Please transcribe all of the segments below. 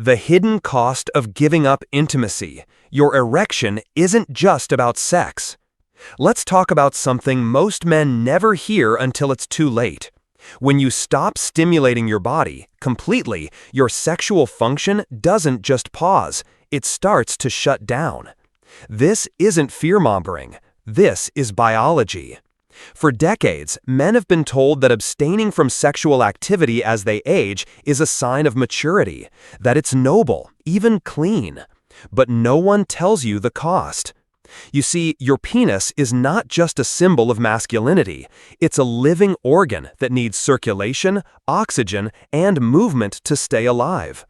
The hidden cost of giving up intimacy. Your erection isn't just about sex. Let's talk about something most men never hear until it's too late. When you stop stimulating your body completely, your sexual function doesn't just pause, it starts to shut down. This isn't fear-mongering. This is biology. For decades, men have been told that abstaining from sexual activity as they age is a sign of maturity, that it's noble, even clean. But no one tells you the cost. You see, your penis is not just a symbol of masculinity. It's a living organ that needs circulation, oxygen, and movement to stay alive.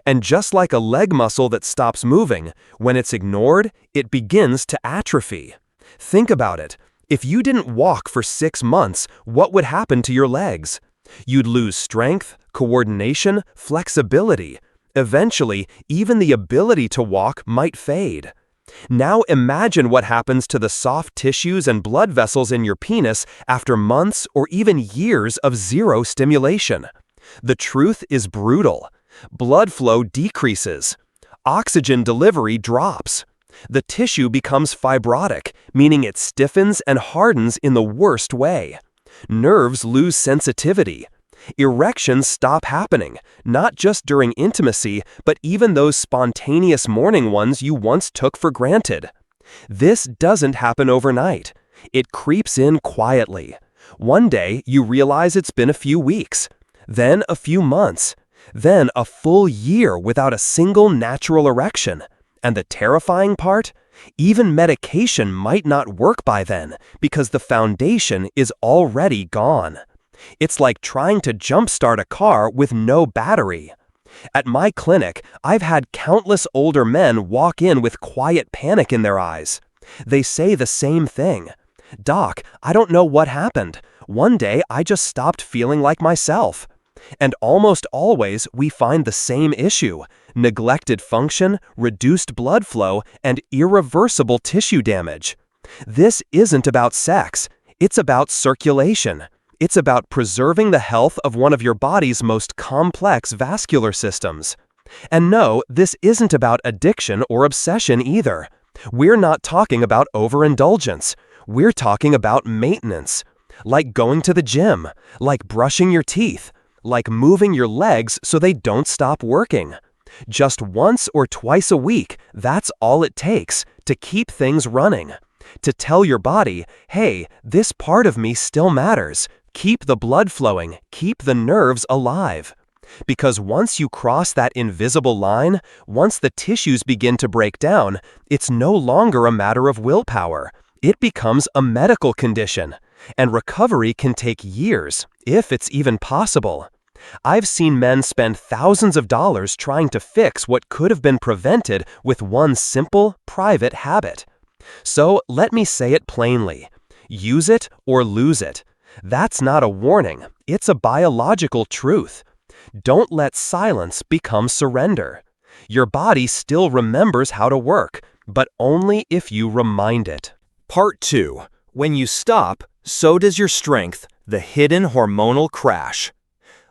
And just like a leg muscle that stops moving, when it's ignored, it begins to atrophy. Think about it. If you didn't walk for 6 months, what would happen to your legs? You'd lose strength, coordination, flexibility. Eventually, even the ability to walk might fade. Now imagine what happens to the soft tissues and blood vessels in your penis after months or even years of zero stimulation. The truth is brutal. Blood flow decreases. Oxygen delivery drops. The tissue becomes fibrotic, meaning it stiffens and hardens in the worst way. Nerves lose sensitivity. Erections stop happening, not just during intimacy, but even those spontaneous morning ones you once took for granted. This doesn't happen overnight. It creeps in quietly. One day, you realize it's been a few weeks, then a few months, then a full year without a single natural erection. And the terrifying part? Even medication might not work by then because the foundation is already gone. It's like trying to jumpstart a car with no battery. At my clinic, I've had countless older men walk in with quiet panic in their eyes. They say the same thing. "Doc, I don't know what happened. One day I just stopped feeling like myself." And almost always we find the same issue: neglected function, reduced blood flow, and irreversible tissue damage. This isn't about sex. It's about circulation. It's about preserving the health of one of your body's most complex vascular systems. And no, this isn't about addiction or obsession either. We're not talking about overindulgence. We're talking about maintenance. Like going to the gym, like brushing your teeth, like moving your legs so they don't stop working. Just once or twice a week, that's all it takes to keep things running. To tell your body, hey, this part of me still matters. Keep the blood flowing, keep the nerves alive. Because once you cross that invisible line, once the tissues begin to break down, it's no longer a matter of willpower. It becomes a medical condition. And recovery can take years, if it's even possible. I've seen men spend thousands of dollars trying to fix what could have been prevented with one simple, private habit. So let me say it plainly. Use it or lose it. That's not a warning. It's a biological truth. Don't let silence become surrender. Your body still remembers how to work, but only if you remind it. Part 2. When you stop, so does your strength, the hidden hormonal crash.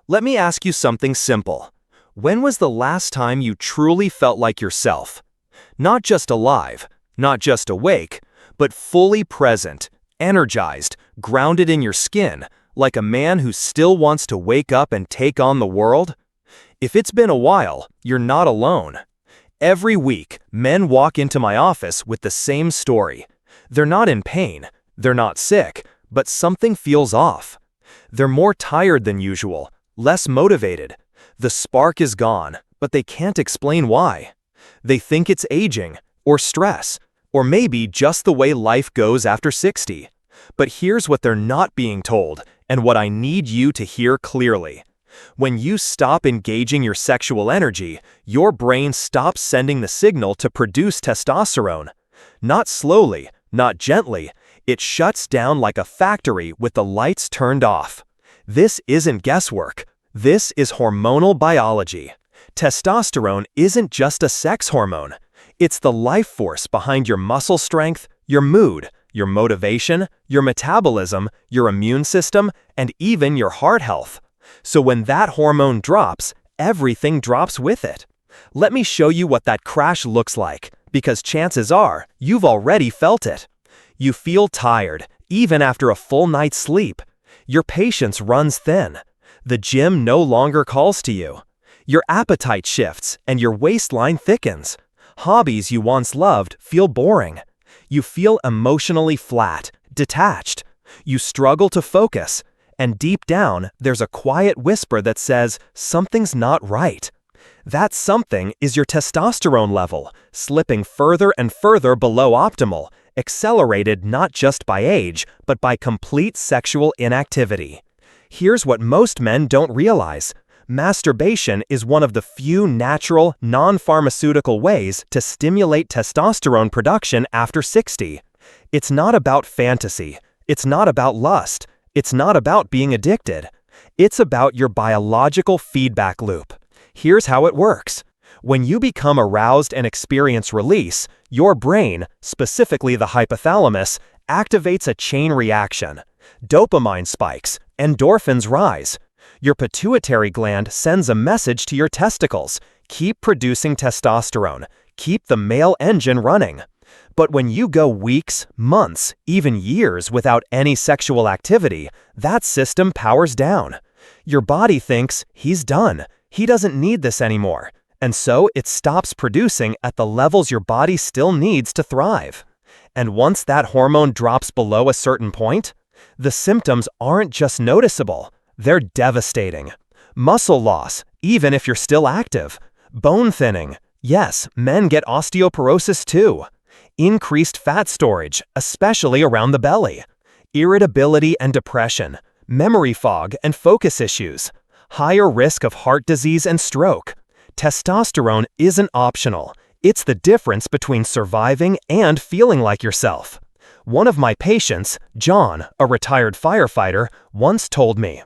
Let me ask you something simple. When was the last time you truly felt like yourself? Not just alive, not just awake, but fully present, energized, grounded in your skin, like a man who still wants to wake up and take on the world? If it's been a while, you're not alone. Every week, men walk into my office with the same story. They're not in pain, they're not sick, but something feels off. They're more tired than usual, less motivated. The spark is gone, but they can't explain why. They think it's aging, or stress, or maybe just the way life goes after 60. But here's what they're not being told, and what I need you to hear clearly. When you stop engaging your sexual energy, your brain stops sending the signal to produce testosterone. Not slowly, not gently, it shuts down like a factory with the lights turned off. This isn't guesswork. This is hormonal biology. Testosterone isn't just a sex hormone. It's the life force behind your muscle strength, your mood, your motivation, your metabolism, your immune system, and even your heart health. So when that hormone drops, everything drops with it. Let me show you what that crash looks like, because chances are you've already felt it. You feel tired, even after a full night's sleep. Your patience runs thin. The gym no longer calls to you. Your appetite shifts and your waistline thickens. Hobbies you once loved feel boring. You feel emotionally flat, detached. You struggle to focus, and deep down, there's a quiet whisper that says something's not right. That something is your testosterone level, slipping further and further below optimal, accelerated not just by age, but by complete sexual inactivity. Here's what most men don't realize. Masturbation is one of the few natural, non-pharmaceutical ways to stimulate testosterone production after 60. It's not about fantasy. It's not about lust. It's not about being addicted. It's about your biological feedback loop. Here's how it works. When you become aroused and experience release, your brain, specifically the hypothalamus, activates a chain reaction. Dopamine spikes, endorphins rise. Your pituitary gland sends a message to your testicles. Keep producing testosterone. Keep the male engine running. But when you go weeks, months, even years without any sexual activity, that system powers down. Your body thinks, he's done. He doesn't need this anymore. And so it stops producing at the levels your body still needs to thrive. And once that hormone drops below a certain point, the symptoms aren't just noticeable, they're devastating. Muscle loss, even if you're still active. Bone thinning. Yes, men get osteoporosis too. Increased fat storage, especially around the belly. Irritability and depression. Memory fog and focus issues. Higher risk of heart disease and stroke. Testosterone isn't optional. It's the difference between surviving and feeling like yourself. One of my patients, John, a retired firefighter, once told me,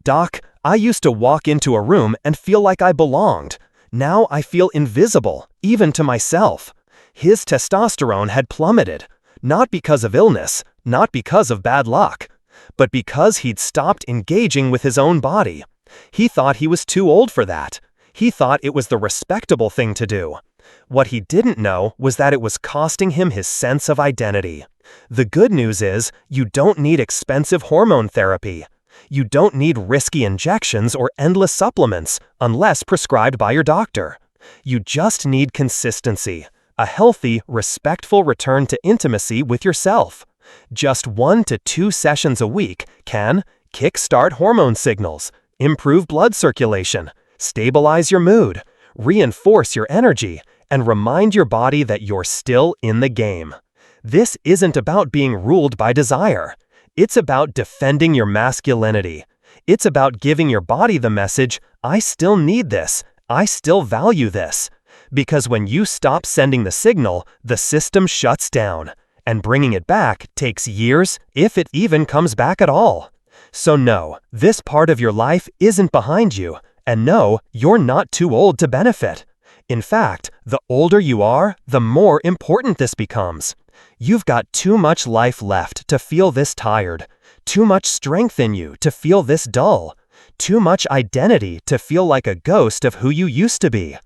"Doc, I used to walk into a room and feel like I belonged. Now I feel invisible, even to myself." His testosterone had plummeted, not because of illness, not because of bad luck, but because he'd stopped engaging with his own body. He thought he was too old for that. He thought it was the respectable thing to do. What he didn't know was that it was costing him his sense of identity. The good news is, you don't need expensive hormone therapy. You don't need risky injections or endless supplements, unless prescribed by your doctor. You just need consistency, a healthy, respectful return to intimacy with yourself. Just 1 to 2 sessions a week can kickstart hormone signals, improve blood circulation, stabilize your mood, reinforce your energy, and remind your body that you're still in the game. This isn't about being ruled by desire. It's about defending your masculinity. It's about giving your body the message, I still need this, I still value this. Because when you stop sending the signal, the system shuts down, and bringing it back takes years, if it even comes back at all. So no, this part of your life isn't behind you, and no, you're not too old to benefit. In fact, the older you are, the more important this becomes. You've got too much life left to feel this tired, too much strength in you to feel this dull, too much identity to feel like a ghost of who you used to be.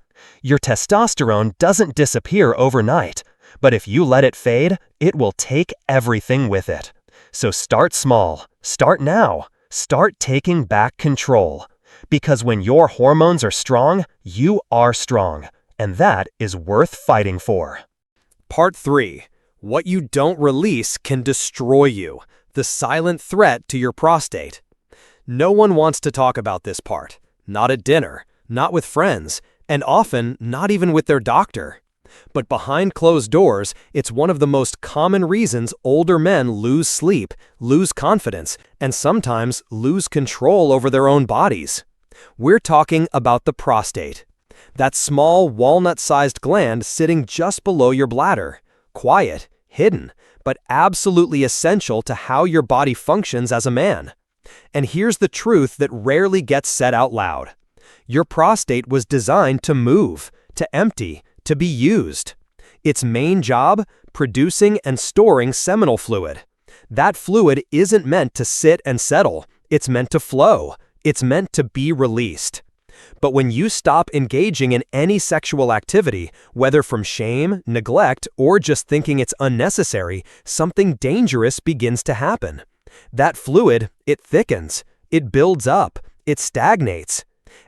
Your testosterone doesn't disappear overnight, but if you let it fade, it will take everything with it. So start small, start now, start taking back control. Because when your hormones are strong, you are strong, and that is worth fighting for. Part 3. What you don't release can destroy you. The silent threat to your prostate. No one wants to talk about this part. Not at dinner, not with friends, and often not even with their doctor. But behind closed doors, it's one of the most common reasons older men lose sleep, lose confidence, and sometimes lose control over their own bodies. We're talking about the prostate. That small walnut-sized gland sitting just below your bladder. Quiet, hidden, but absolutely essential to how your body functions as a man. And here's the truth that rarely gets said out loud. Your prostate was designed to move, to empty, to be used. Its main job? Producing and storing seminal fluid. That fluid isn't meant to sit and settle. It's meant to flow. It's meant to be released. But when you stop engaging in any sexual activity, whether from shame, neglect, or just thinking it's unnecessary, something dangerous begins to happen. That fluid, it thickens, it builds up, it stagnates.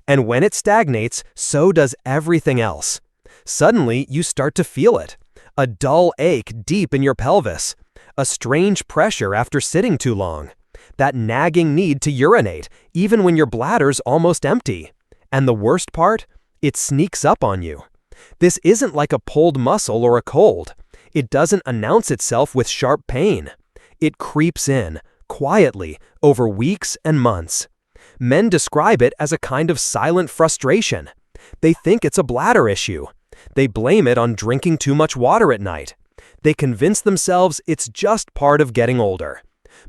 And when it stagnates, so does everything else. Suddenly, you start to feel it. A dull ache deep in your pelvis. A strange pressure after sitting too long. That nagging need to urinate, even when your bladder's almost empty. And the worst part? It sneaks up on you. This isn't like a pulled muscle or a cold. It doesn't announce itself with sharp pain. It creeps in, quietly, over weeks and months. Men describe it as a kind of silent frustration. They think it's a bladder issue. They blame it on drinking too much water at night. They convince themselves it's just part of getting older.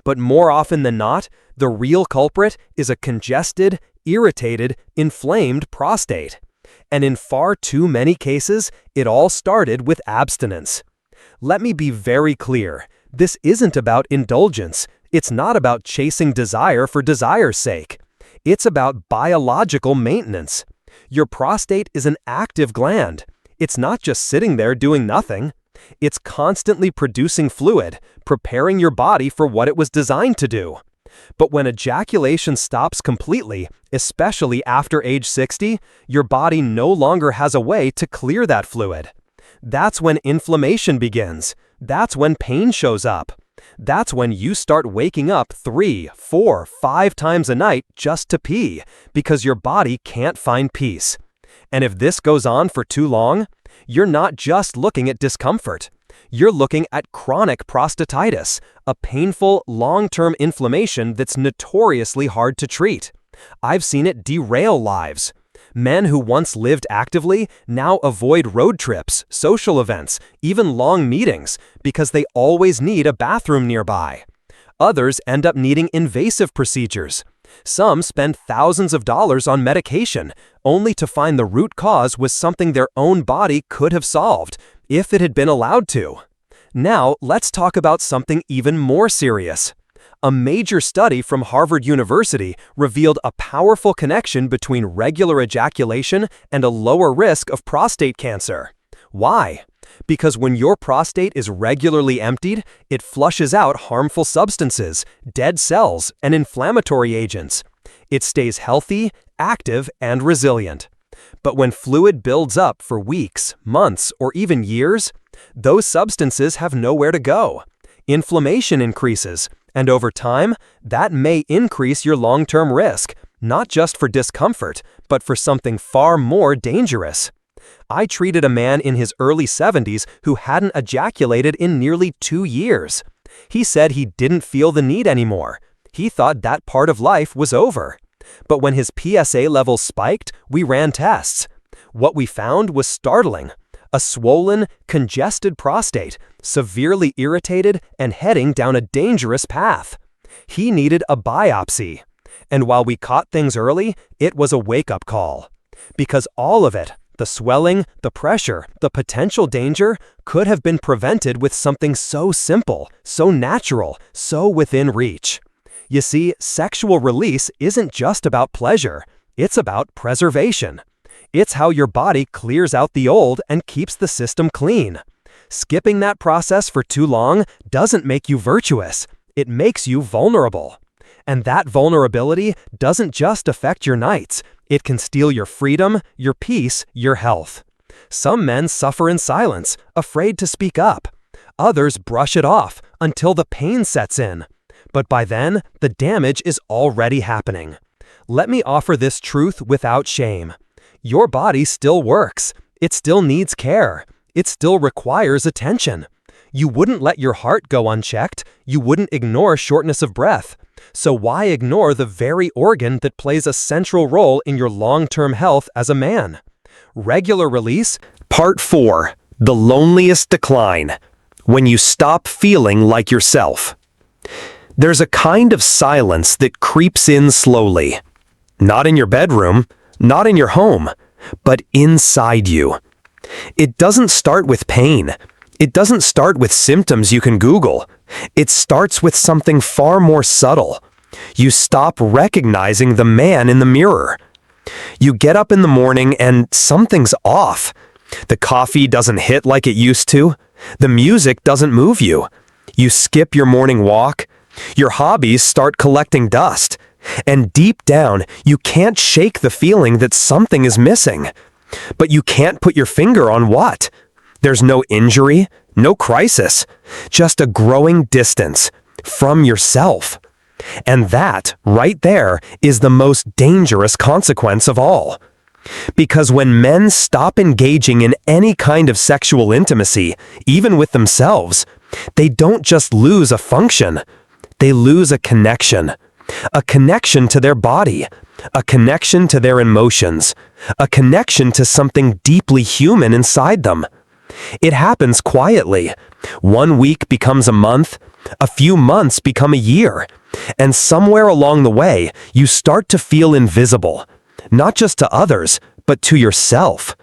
But more often than not, the real culprit is a congested, irritated, inflamed prostate. And in far too many cases, it all started with abstinence. Let me be very clear. This isn't about indulgence. It's not about chasing desire for desire's sake. It's about biological maintenance. Your prostate is an active gland. It's not just sitting there doing nothing. It's constantly producing fluid, preparing your body for what it was designed to do. But when ejaculation stops completely, especially after age 60, your body no longer has a way to clear that fluid. That's when inflammation begins. That's when pain shows up. That's when you start waking up 3, 4, 5 times a night just to pee, because your body can't find peace. And if this goes on for too long, you're not just looking at discomfort. You're looking at chronic prostatitis, a painful, long-term inflammation that's notoriously hard to treat. I've seen it derail lives. Men who once lived actively now avoid road trips, social events, even long meetings, because they always need a bathroom nearby. Others end up needing invasive procedures. Some spend thousands of dollars on medication, only to find the root cause was something their own body could have solved, if it had been allowed to. Now, let's talk about something even more serious. A major study from Harvard University revealed a powerful connection between regular ejaculation and a lower risk of prostate cancer. Why? Because when your prostate is regularly emptied, it flushes out harmful substances, dead cells, and inflammatory agents. It stays healthy, active, and resilient. But when fluid builds up for weeks, months, or even years, those substances have nowhere to go. Inflammation increases, and over time, that may increase your long-term risk, not just for discomfort, but for something far more dangerous. I treated a man in his early 70s who hadn't ejaculated in nearly 2 years. He said he didn't feel the need anymore. He thought that part of life was over. But when his PSA levels spiked, we ran tests. What we found was startling. A swollen, congested prostate, severely irritated and heading down a dangerous path. He needed a biopsy. And while we caught things early, it was a wake-up call. Because all of it, the swelling, the pressure, the potential danger, could have been prevented with something so simple, so natural, so within reach. You see, sexual release isn't just about pleasure, it's about preservation. It's how your body clears out the old and keeps the system clean. Skipping that process for too long doesn't make you virtuous, it makes you vulnerable. And that vulnerability doesn't just affect your nights, it can steal your freedom, your peace, your health. Some men suffer in silence, afraid to speak up. Others brush it off until the pain sets in. But by then, the damage is already happening. Let me offer this truth without shame. Your body still works. It still needs care. It still requires attention. You wouldn't let your heart go unchecked. You wouldn't ignore shortness of breath. So why ignore the very organ that plays a central role in your long-term health as a man? Regular release. Part 4. The loneliest decline. When you stop feeling like yourself. There's a kind of silence that creeps in slowly. Not in your bedroom, not in your home, but inside you. It doesn't start with pain. It doesn't start with symptoms you can Google. It starts with something far more subtle. You stop recognizing the man in the mirror. You get up in the morning and something's off. The coffee doesn't hit like it used to. The music doesn't move you. You skip your morning walk. Your hobbies start collecting dust. And deep down, you can't shake the feeling that something is missing. But you can't put your finger on what. There's no injury, no crisis, just a growing distance from yourself. And that, right there, is the most dangerous consequence of all. Because when men stop engaging in any kind of sexual intimacy, even with themselves, they don't just lose a function, they lose a connection. A connection to their body, a connection to their emotions, a connection to something deeply human inside them. It happens quietly. 1 week becomes a month, a few months become a year, and somewhere along the way, you start to feel invisible, not just to others, but to yourself.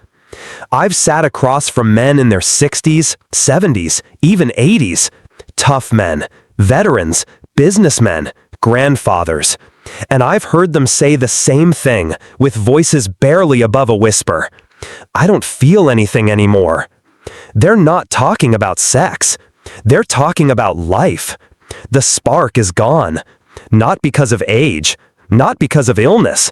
I've sat across from men in their 60s, 70s, even 80s, tough men, veterans, businessmen, grandfathers, and I've heard them say the same thing with voices barely above a whisper. I don't feel anything anymore. They're not talking about sex. They're talking about life. The spark is gone, not because of age, not because of illness,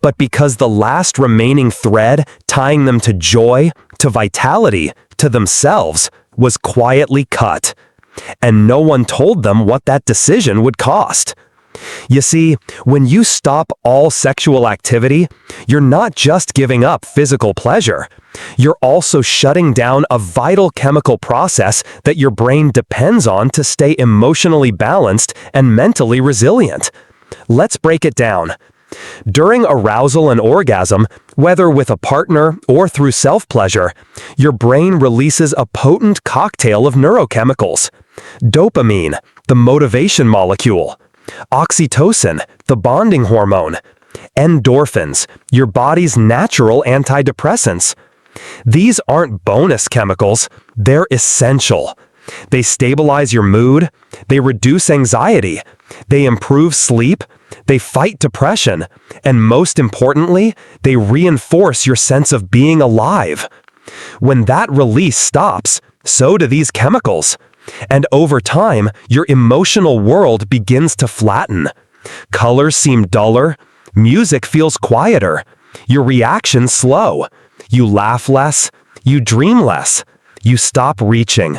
but because the last remaining thread tying them to joy, to vitality, to themselves was quietly cut. And no one told them what that decision would cost. You see, when you stop all sexual activity, you're not just giving up physical pleasure. You're also shutting down a vital chemical process that your brain depends on to stay emotionally balanced and mentally resilient. Let's break it down. During arousal and orgasm, whether with a partner or through self-pleasure, your brain releases a potent cocktail of neurochemicals. Dopamine, the motivation molecule. Oxytocin, the bonding hormone. Endorphins, your body's natural antidepressants. These aren't bonus chemicals, they're essential. They stabilize your mood, they reduce anxiety, they improve sleep, they fight depression, and most importantly, they reinforce your sense of being alive. When that release stops, so do these chemicals. And over time, your emotional world begins to flatten. Colors seem duller, music feels quieter, your reactions slow, you laugh less, you dream less, you stop reaching.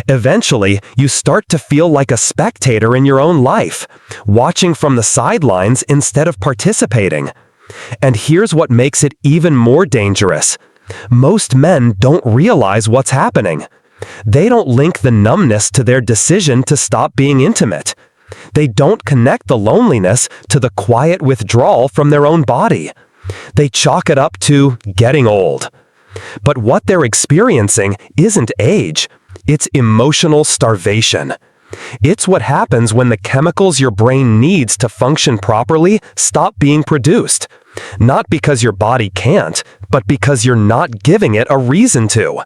Eventually, you start to feel like a spectator in your own life, watching from the sidelines instead of participating. And here's what makes it even more dangerous. Most men don't realize what's happening. They don't link the numbness to their decision to stop being intimate. They don't connect the loneliness to the quiet withdrawal from their own body. They chalk it up to getting old. But what they're experiencing isn't age, it's emotional starvation. It's what happens when the chemicals your brain needs to function properly stop being produced. Not because your body can't, but because you're not giving it a reason to.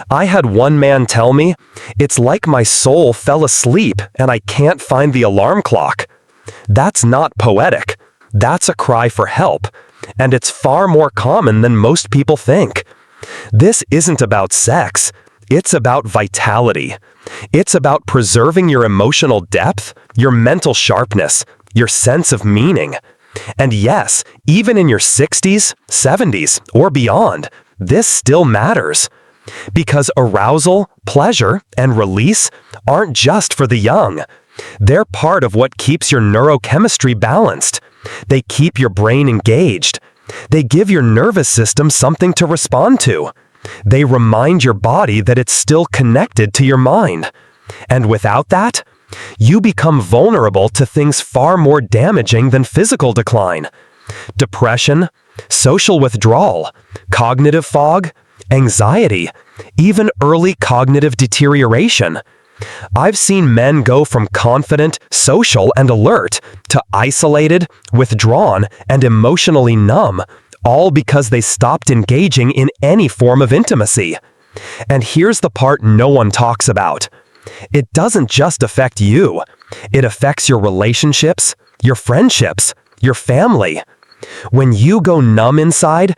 I had one man tell me, "It's like my soul fell asleep and I can't find the alarm clock." That's not poetic. That's a cry for help. And it's far more common than most people think. This isn't about sex. It's about vitality. It's about preserving your emotional depth, your mental sharpness, your sense of meaning. And yes, even in your 60s, 70s, or beyond, this still matters. Because arousal, pleasure, and release aren't just for the young. They're part of what keeps your neurochemistry balanced. They keep your brain engaged. They give your nervous system something to respond to. They remind your body that it's still connected to your mind. And without that, you become vulnerable to things far more damaging than physical decline. Depression, social withdrawal, cognitive fog, anxiety, even early cognitive deterioration. I've seen men go from confident, social, and alert to isolated, withdrawn, and emotionally numb, all because they stopped engaging in any form of intimacy. And here's the part no one talks about. It doesn't just affect you. It affects your relationships, your friendships, your family. When you go numb inside,